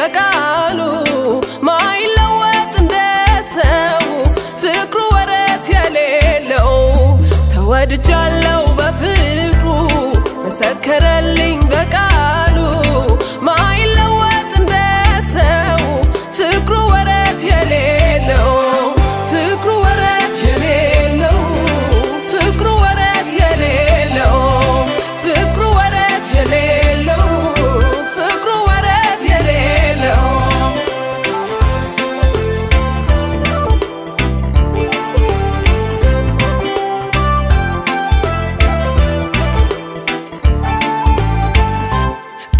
በቃሉ ማይለወጥ እንደ ሰው ፍቅሩ ወረት የሌለው ተወድጃለሁ በፍቅሩ መሰከረልኝ በቃሉ ማይለወጥ እንደ ሰው ፍቅሩ ወረት የሌለው ፍቅሩ ወረት የሌለው ፍቅሩ ወረት የሌለው ፍቅሩ ወረት የሌለው ፍቅሩ ወረት የሌለው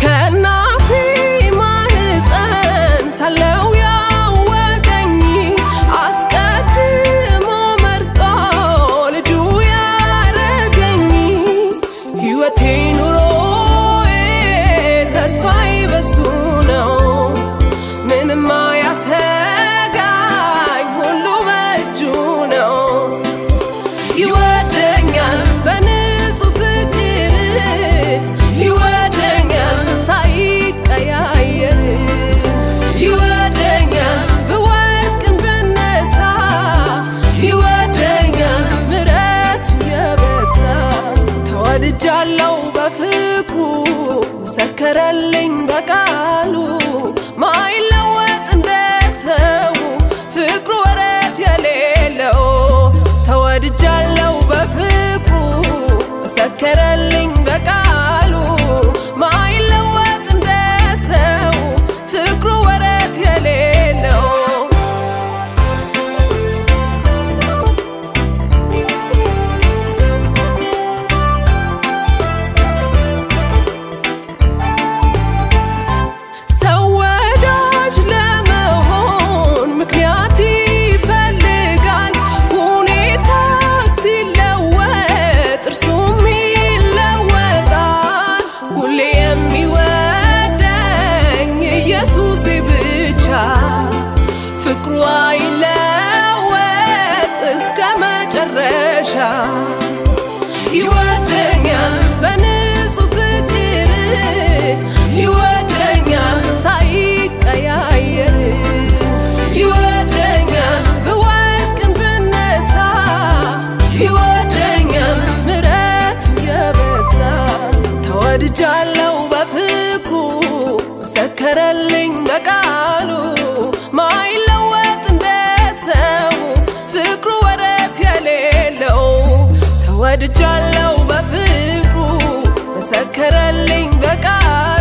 ከእናቴ ማህፀን ሳለሁ ያወቀኝ አስቀድሞ መርጦ ልጁ ያረገኝ ሕይወቴ ኑሮዬ ተስፋዬ በሱ ነው ምንም አያሰጋኝ ሁሉ በእጁ ነው ይወደኛል በንጹህ ፍቅር ይወደኛል ሳይቀያየር ይወደኛል ብወድቅም ብነሳ ይወደኛል ምሕረቱ የበዛ ተወድጃለሁ በፍቅሩ መሰከረልኝ በቃሉ ማይለወጥ እንደ ሰው ፍቅሩ ወረት የሌለው ተወድጃለሁ በፍቅሩ መሰከረልኝ በቃሉ ማይለወጥ እንደ ሰው ፍቅሩ ወረት የሌለው ሰው ወዳጅ ለመሆን ምክንያት ይፈልጋል ሁኔታ ሲለወጥ እርሱም ይለወጣል ሁሌ የሚወደኝ ኢየሱስ ብቻ ፍቅሩ አይለወጥ እስከ መጨረሻ ይወደኛል በንጹህ ፍቅር ይወደኛል ሳይቀያየር ይወደኛል ብወድቅም ብነሳ ይወደኛል ምሕረቱ የበዛ ተወድጃለሁ በፍቅሩ መሰከረልኝ በቃሉ ማይለወጥ እንደ ሰው ፍቅሩ ወረት የሌለው ተወድጃለሁ በፍቅሩ መሰከረልኝ በቃሉ